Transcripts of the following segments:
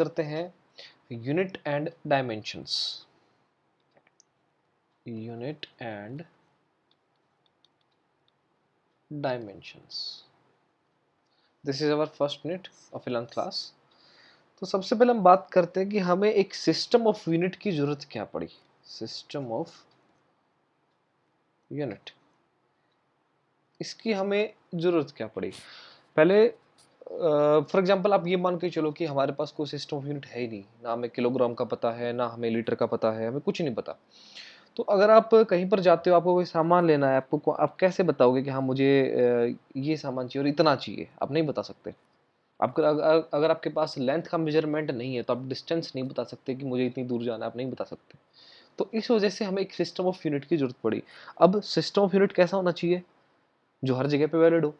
करते हैं unit and dimensions. Unit and dimensions, this is our first unit of 11th class. तो सबसे पहले हम बात करते हैं कि हमें एक सिस्टम ऑफ यूनिट की जरूरत क्या पड़ी। सिस्टम ऑफ यूनिट, इसकी हमें जरूरत क्या पड़ी। पहले फॉर एग्जांपल आप ये मान के चलो कि हमारे पास कोई सिस्टम ऑफ यूनिट है ही नहीं, ना हमें किलोग्राम का पता है, ना हमें लीटर का पता है, हमें कुछ नहीं पता। तो अगर आप कहीं पर जाते हो, आपको कोई सामान लेना है, आपको आप कैसे बताओगे कि हाँ मुझे ये सामान चाहिए और इतना चाहिए, आप नहीं बता सकते। आपको अगर आपके पास लेंथ का मेजरमेंट नहीं है तो आप डिस्टेंस नहीं बता सकते कि मुझे इतनी दूर जाना है, आप नहीं बता सकते। तो इस वजह से हमें एक सिस्टम ऑफ यूनिट की जरूरत पड़ी। अब सिस्टम ऑफ यूनिट कैसा होना चाहिए, जो हर जगह पे वैलिड हो।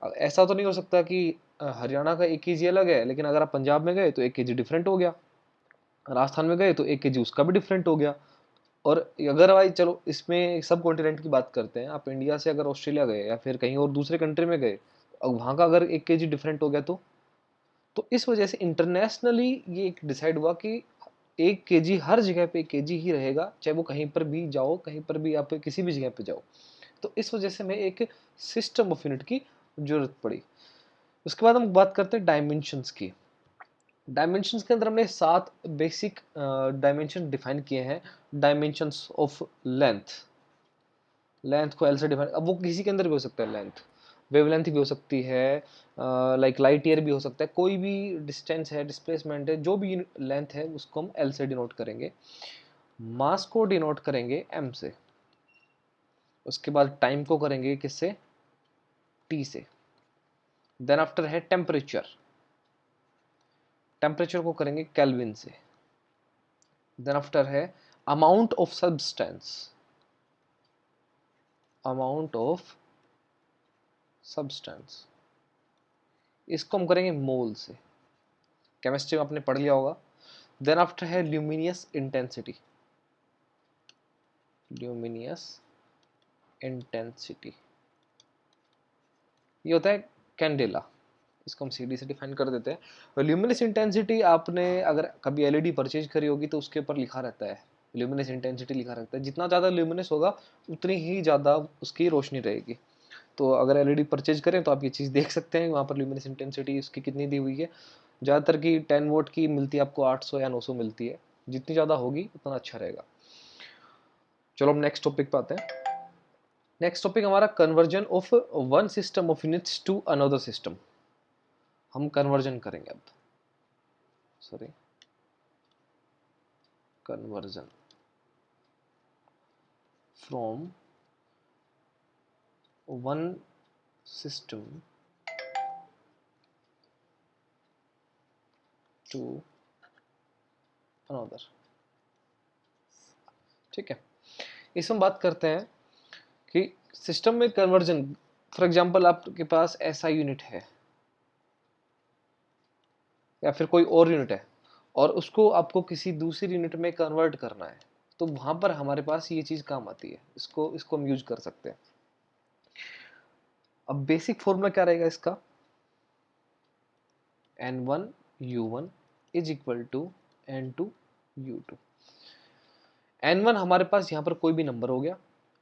ऐसा तो नहीं हो सकता कि हरियाणा का 1 kg अलग है, लेकिन अगर आप पंजाब में गए तो 1 kg डिफरेंट हो गया, राजस्थान में गए तो 1 kg उसका भी डिफरेंट हो गया। और अगर भाई चलो इसमें सब कॉन्टिनेंट की बात करते हैं, आप इंडिया से अगर ऑस्ट्रेलिया गए या फिर कहीं और दूसरे कंट्री में गए, अब वहाँ का अगर 1 kg डिफरेंट हो गया तो इस वजह से इंटरनेशनली ये एक डिसाइड हुआ कि 1 kg हर जगह पे 1 kg ही रहेगा, चाहे वो कहीं पर भी जाओ, कहीं पर भी आप किसी भी जगह पे जाओ। तो इस वजह से हमें एक सिस्टम ऑफ यूनिट की जरूरत पड़ी। उसके बाद हम बात करते हैं डायमेंशंस की। डायमेंशंस के अंदर हमने 7 बेसिक डायमेंशन डिफाइन किए हैं। डायमेंशंस ऑफ लेंथ, लेंथ को एल से डिफाइन, अब वो किसी के अंदर भी हो सकता है। लेंथ वेवलेंथ भी हो सकती है, लाइक लाइट ईयर भी हो सकता है, कोई भी डिस्टेंस है, डिस्प्लेसमेंट है, जो भी लेंथ है उसको हम एल से डिनोट करेंगे। मास को डिनोट करेंगे एम से। उसके बाद टाइम को करेंगे किससे, टी से। देन आफ्टर है टेम्परेचर, टेम्परेचर को करेंगे केल्विन से। देन आफ्टर है amount of substance, amount of substance, इसको हम करेंगे मोल से। केमिस्ट्री में आपने पढ़ लिया होगा। देन आफ्टर है ल्यूमिनियस इंटेंसिटी, ल्यूमिनियस इंटेंसिटी, ये होता है कैंडेला, इसको हम सीडी से डिफाइन कर देते हैं। ल्यूमिनस इंटेंसिटी आपने अगर कभी एलईडी परचेज करी होगी तो उसके ऊपर लिखा रहता है, ल्यूमिनस इंटेंसिटी लिखा रहता है। जितना ज़्यादा ल्यूमिनस होगा उतनी ही ज़्यादा उसकी रोशनी रहेगी। तो अगर एलईडी परचेज करें तो आप ये चीज़ देख सकते हैं वहाँ पर ल्यूमिनस इंटेंसिटी उसकी कितनी दी हुई है। ज़्यादातर की 10 वोट की मिलती है आपको, 800 या 900 मिलती है। जितनी ज़्यादा होगी उतना अच्छा रहेगा। चलो हम नेक्स्ट टॉपिक पे आते हैं। नेक्स्ट टॉपिक हमारा conversion of one system of units to another system. हम कन्वर्जन करेंगे अब, sorry, conversion from one system to another. ठीक है, इसमें बात करते हैं कि सिस्टम में कन्वर्जन, फॉर एग्जांपल आपके पास ऐसा यूनिट है या फिर कोई और यूनिट है और उसको आपको किसी दूसरी यूनिट में कन्वर्ट करना है, तो वहां पर हमारे पास ये चीज काम आती है, इसको इसको हम यूज कर सकते हैं। अब बेसिक फॉर्मूला क्या रहेगा इसका, N1 U1 is equal to N2 U2। N1 हमारे पास यहाँ पर कोई भी नंबर हो गया,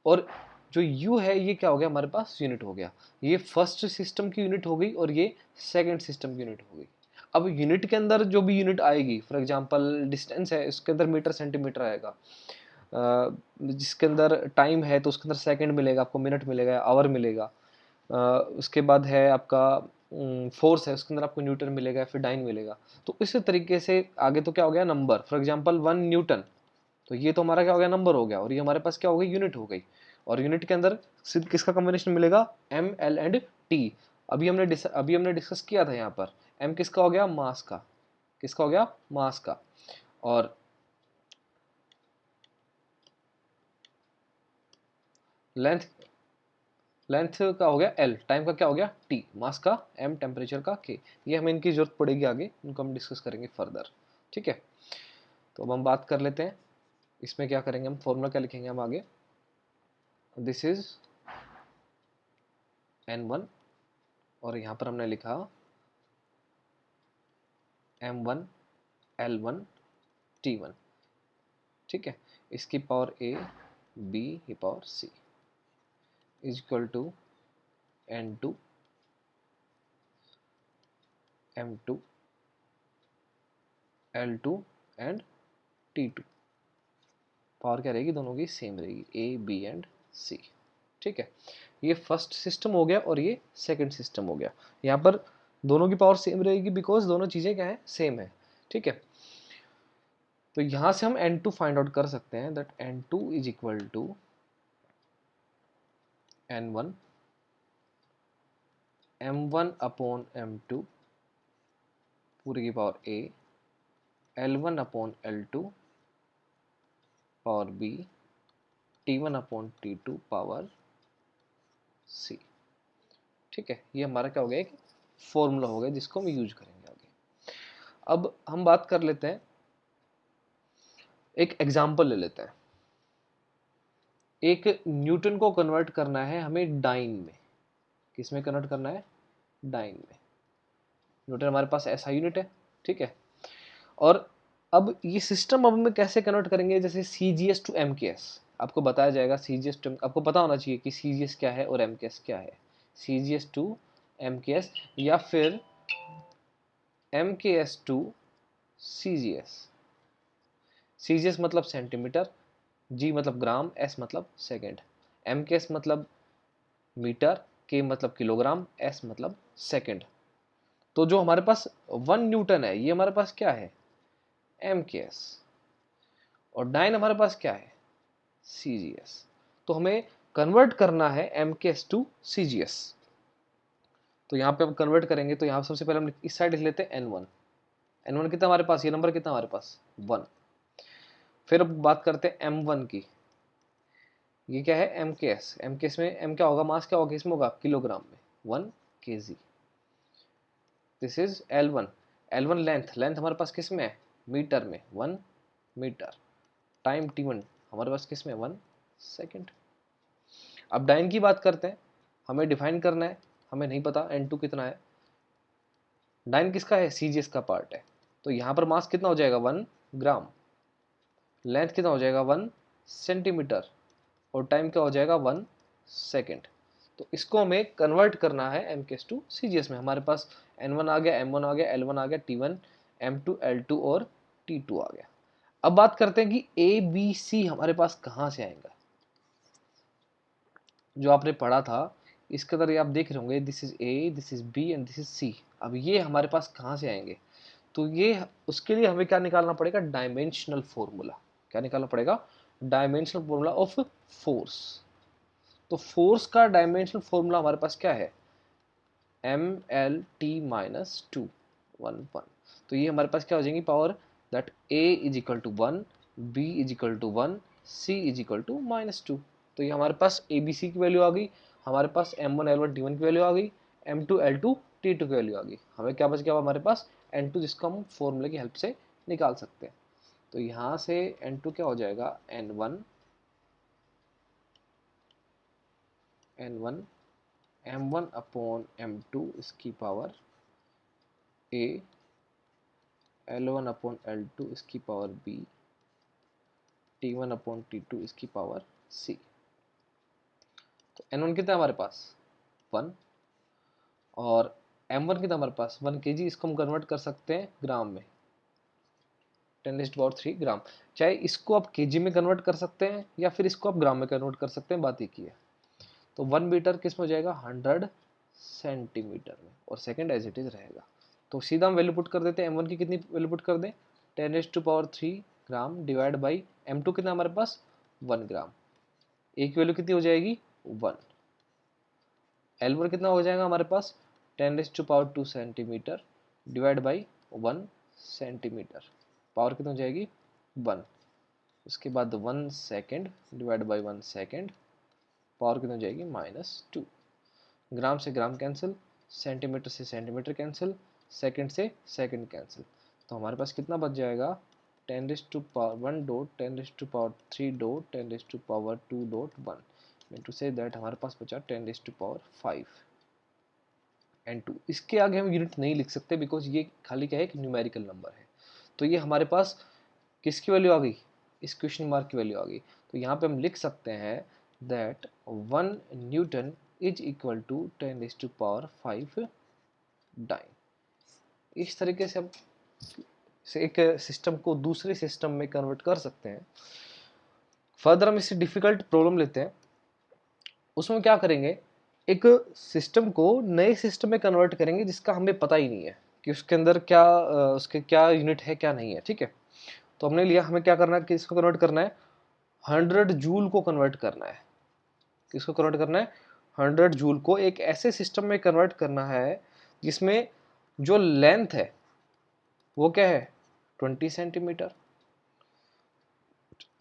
और जो U है ये क्या हो गया, हमारे पास यूनिट हो गया। ये फर्स्ट सिस्टम की यूनिट हो गई और ये सेकंड सिस्टम की यूनिट हो गई। अब यूनिट के अंदर जो भी यूनिट आएगी, फॉर एग्जांपल डिस्टेंस है, इसके अंदर मीटर सेंटीमीटर आएगा। जिसके अंदर टाइम है तो उसके अंदर सेकंड मिलेगा आपको, मिनट मिलेगा, आवर मिलेगा। उसके बाद है आपका फोर्स है, उसके अंदर आपको न्यूटन मिलेगा, फिर डाइन मिलेगा। तो इस तरीके से आगे तो क्या हो गया, नंबर, फॉर एग्जांपल 1 न्यूटन, तो ये तो हमारा क्या हो गया, नंबर हो गया, और ये हमारे पास क्या हो गई, यूनिट हो गई। और यूनिट के अंदर सिर्फ किसका कॉम्बिनेशन मिलेगा, एम एल एंड टी। अभी हमने डिस्कस किया था यहाँ पर, एम किसका हो गया, मास का, किसका हो गया, मास का। और लेंथ, लेंथ का हो गया एल, टाइम का क्या हो गया टी, मास का एम, टेम्परेचर का के। ये हमें इनकी जरूरत पड़ेगी आगे, इनको हम डिस्कस करेंगे फर्दर। ठीक है, तो अब हम बात कर लेते हैं इसमें क्या करेंगे, हम फॉर्मूला क्या लिखेंगे हम आगे। दिस इज N1 और यहाँ पर हमने लिखा M1 L1 T1, ठीक है, इसकी पावर A B की power C is equal to N2 M2 L2 and T2। Power क्या रहेगी, दोनों की सेम रहेगी, A B एंड C, ठीक है। ये फर्स्ट सिस्टम हो गया और ये सेकंड सिस्टम हो गया। यहाँ पर दोनों की पावर सेम रहेगी बिकॉज दोनों चीज़ें क्या है, सेम है, ठीक है। तो यहाँ से हम N2 फाइंड आउट कर सकते हैं, that N2 is equal to N1 M1 upon M2 पूरी की power A, L1 upon L2 power B, T1 upon T2 power C, ठीक है। ये हमारा क्या हो गया, एक फॉर्मूला हो गया जिसको हम यूज करेंगे आगे। अब हम बात कर लेते हैं, एक एग्जाम्पल ले लेते हैं। एक न्यूटन को कन्वर्ट करना है हमें डाइन में। किस में कन्वर्ट करना है, डाइन में। न्यूटन हमारे पास ऐसा यूनिट है, ठीक है। और अब ये सिस्टम अब हम कैसे कन्वर्ट करेंगे, जैसे CGS टू MKS आपको बताया जाएगा। CGS टू, आपको पता होना चाहिए कि CGS क्या है और MKS क्या है। CGS टू MKS या फिर MKS टू CGS। CGS मतलब सेंटीमीटर, G मतलब ग्राम, S मतलब सेकंड, MKS मतलब मीटर, K मतलब किलोग्राम, S मतलब सेकंड। तो जो हमारे पास 1 न्यूटन है, ये हमारे पास क्या है, MKS, और डाइन हमारे पास क्या है, CGS। तो हमें कन्वर्ट करना है MKS टू CGS। तो यहाँ पे हम कन्वर्ट करेंगे, तो यहाँ सबसे पहले हम इस साइड लिख लेते हैं N1। N1 कितना हमारे पास, ये नंबर कितना हमारे पास, 1। फिर अब बात करते हैं M1 की। ये क्या है, MKS। MKS में M क्या होगा, मास क्या होगा, इसमें होगा किलोग्राम में, 1 kg। This is L1। L1 length, length हमारे पास किस में है, मीटर में, 1 मीटर। टाइम T1 हमारे पास किस में, 1 सेकेंड। अब डाइन की बात करते हैं, हमें डिफाइन करना है, हमें नहीं पता N2 कितना है। डाइन किसका है, CGS का पार्ट है। तो यहाँ पर मास कितना हो जाएगा, 1 ग्राम। लेंथ कितना हो जाएगा, 1 सेंटीमीटर। और टाइम क्या हो जाएगा, 1 सेकेंड। तो इसको हमें कन्वर्ट करना है MKS टू CGS में। हमारे पास N1 आ गया, M1 आ गया, L1 आ गया, T1 M2 L2 और T2 आ गया। अब बात करते हैं कि ABC हमारे पास कहाँ से आएगा। जो आपने पढ़ा था इसके अंदर ये आप देख रहे होंगे, this is A, this is B and this is C। अब ये हमारे पास कहाँ से आएंगे, तो ये उसके लिए हमें क्या निकालना पड़ेगा, डायमेंशनल फॉर्मूला। क्या निकालना पड़ेगा, डायमेंशनल फॉर्मूला ऑफ फोर्स। तो फोर्स का डायमेंशनल फॉर्मूला हमारे पास क्या है, MLT माइनस 2 1 1। तो ये हमारे पास क्या हो जाएंगी power, that A is equal to 1, B is equal to 1, C is equal to -2। तो ये हमारे पास ABC की वैल्यू आ गई, हमारे पास M1 L1 T1 की वैल्यू आ गई, M2 L2 T2 की वैल्यू आ गई। हमें क्या बच गया हमारे पास, N2, जिसको हम फॉर्मूले की हेल्प से निकाल सकते हैं। तो यहाँ से N2 क्या हो जाएगा, N1 M1 अपॉन M2 इसकी power A, L1 upon L2 इसकी power B, T1 upon T2 इसकी पावर C। तो N1 कितना है हमारे पास, 1, और M1 कितना हमारे पास, 1 kg। इसको हम कन्वर्ट कर सकते हैं ग्राम में, 10⁻³ ग्राम। चाहे इसको आप kg में कन्वर्ट कर सकते हैं या फिर इसको आप ग्राम में कन्वर्ट कर सकते हैं, बात एक ही है। तो 1 मीटर किस में हो जाएगा, 100 सेंटीमीटर में, और सेकंड एज इट इज रहेगा। तो सीधा हम वैल्यू पुट कर देते हैं, M1 की कितनी वैल्यू पुट कर दें, 10⁻³ ग्राम डिवाइड बाई M2 कितना हमारे पास, 1 ग्राम। एक वैल्यू कितनी हो जाएगी, 1। L1 कितना हो जाएगा हमारे पास, 10⁻² centimetre divide by 1 centimetre. Power कितनी हो जाएगी, 1। उसके बाद 1 second divide by 1 second, power कितनी हो जाएगी, -2। ग्राम से ग्राम कैंसिल, सेंटीमीटर से सेंटीमीटर कैंसिल, सेकंड से सेकंड कैंसिल। तो हमारे पास कितना बच जाएगा, 10⁻1 dot 10⁻³ dot 10⁻² dot 1 mean to say that हमारे पास बचा 10⁵ N2। इसके आगे हम यूनिट नहीं लिख सकते बिकॉज ये खाली क्या है, एक न्यूमेरिकल नंबर है। तो ये हमारे पास किसकी वैल्यू आ गई, इस क्वेश्चन मार्क की वैल्यू आ गई। तो यहाँ पे हम लिख सकते हैं that 1 newton is equal to 10⁵ dyne. इस तरीके से हम एक सिस्टम को दूसरे सिस्टम में कन्वर्ट कर सकते हैं। फर्दर हम इससे डिफिकल्ट प्रॉब्लम लेते हैं, उसमें क्या करेंगे, एक सिस्टम को नए सिस्टम में कन्वर्ट करेंगे जिसका हमें पता ही नहीं है कि उसके अंदर क्या उसके क्या यूनिट है क्या नहीं है, ठीक है। तो हमने लिया, हमें क्या करना है कि इसको कन्वर्ट करना है 100 जूल को कन्वर्ट करना है। किसको कन्वर्ट करना है, 100 जूल को एक ऐसे सिस्टम में कन्वर्ट करना है जिसमें जो लेंथ है वो क्या है 20 सेंटीमीटर,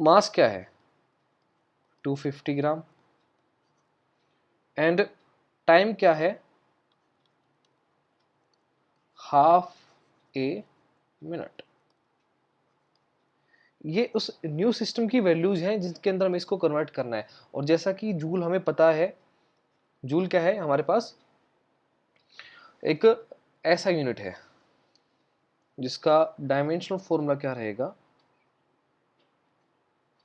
मास क्या है 250 ग्राम, एंड टाइम क्या है हाफ ए मिनट। ये उस न्यू सिस्टम की वैल्यूज हैं जिसके अंदर हमें इसको कन्वर्ट करना है। और जैसा कि जूल हमें पता है, जूल क्या है हमारे पास एक ऐसा यूनिट है जिसका डायमेंशनल फॉर्मूला क्या रहेगा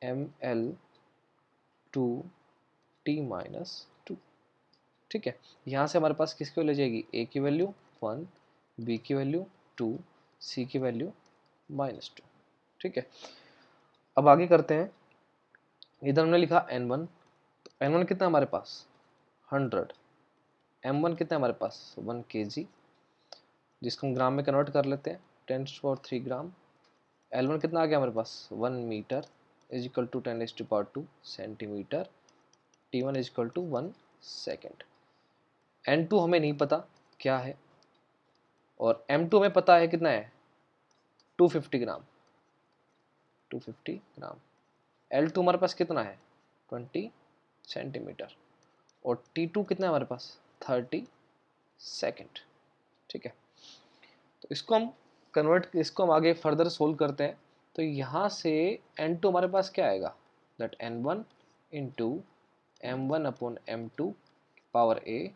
ml/2t-2, ठीक है। यहां से हमारे पास किसकी वैल्यू जाएगी, ए की वैल्यू 1, बी की वैल्यू 2, सी की वैल्यू -2, ठीक है। अब आगे करते हैं, इधर हमने लिखा n1, तो n1 कितना हमारे पास 100, m1 कितना हमारे पास 1 kg, जिसको हम ग्राम में कन्वर्ट कर लेते हैं 10⁻³ ग्राम। L1 कितना आ गया हमारे पास 1 metre is equal to 10⁻² centimetre, T1 is equal to 1 second. N2 हमें नहीं पता क्या है, और M2 हमें पता है कितना है 250 ग्राम, 250 ग्राम। L2 हमारे पास कितना है 20 सेंटीमीटर, और T2 कितना है हमारे पास 30 सेकेंड, ठीक है। तो इसको हम आगे फर्दर सोल्व करते हैं। तो यहाँ से N2 हमारे पास क्या आएगा, that N1 into M1/M2 power A,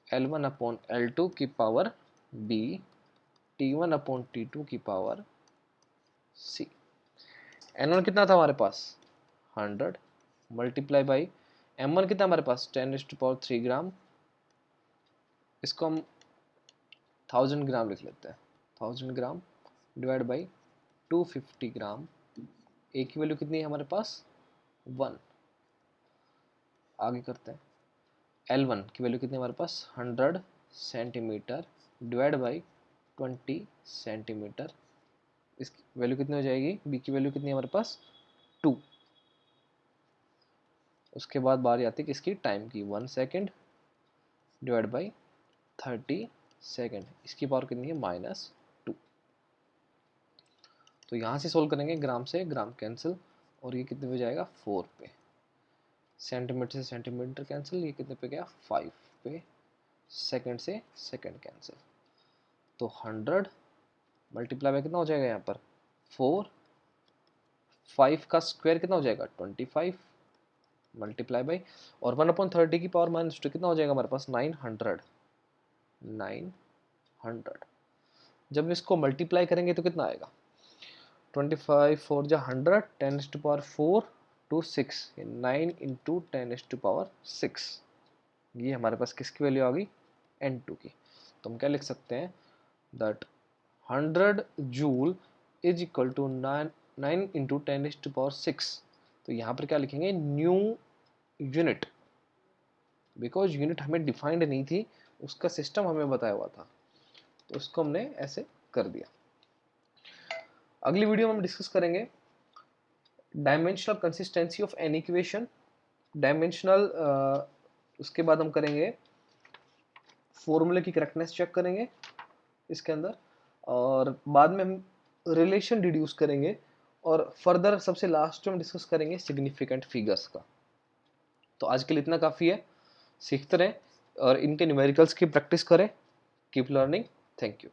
L1/L2 की पावर B, T1/T2 की पावर C। N1 कितना था हमारे पास 100 मल्टीप्लाई बाई M1 कितना हमारे पास 10⁻³ ग्राम, इसको हम 1000 ग्राम लिख लेते हैं, 1000 ग्राम डिवाइड बाई 250 ग्राम। ए की वैल्यू कितनी है हमारे पास 1। आगे करते हैं, L1 की वैल्यू कितनी है हमारे पास 100 सेंटीमीटर डिवाइड बाई 20 सेंटीमीटर, इसकी वैल्यू कितनी हो जाएगी, बी की वैल्यू कितनी है हमारे पास 2। उसके बाद बारी आती है कि इसकी टाइम की 1 सेकेंड डिवाइड बाई 30 सेकेंड, इसकी पावर कितनी है -2। तो यहाँ से सोल्व करेंगे, ग्राम से ग्राम कैंसिल, और ये कितने पे जाएगा 4 पे, सेंटीमीटर से सेंटीमीटर कैंसिल, ये कितने पे गया 5 पे, सेकंड से सेकंड कैंसिल। तो 100 मल्टीप्लाई बाय कितना हो जाएगा यहाँ पर 4, 5 का स्क्वायर कितना हो जाएगा 25 मल्टीप्लाई बाई, और 1/30 की पावर -2 कितना हो जाएगा हमारे पास 900। जब इसको मल्टीप्लाई करेंगे तो कितना आएगा 25 4 जा 100 10⁻⁴ to 6, 9 इंटू 10⁻⁶। ये हमारे पास किसकी वैल्यू आ गई N2 की। तो हम क्या लिख सकते हैं that 100 joule is equal to 9 into 10⁻⁶। तो यहाँ पर क्या लिखेंगे न्यू यूनिट, बिकॉज यूनिट हमें डिफाइंड नहीं थी, उसका सिस्टम हमें बताया हुआ था, तो उसको हमने ऐसे कर दिया। अगली वीडियो में हम डिस्कस करेंगे dimensional consistency of an equation, dimensional, उसके बाद हम करेंगे फॉर्मूले की करेक्टनेस चेक करेंगे इसके अंदर, और बाद में हम रिलेशन डिड्यूस करेंगे, और फर्दर सबसे लास्ट में डिस्कस करेंगे सिग्निफिकेंट फिगर्स का। तो आज के लिए इतना काफ़ी है, सीखते रहें और इनके न्यूमेरिकल्स की प्रैक्टिस करें। Keep learning, thank you.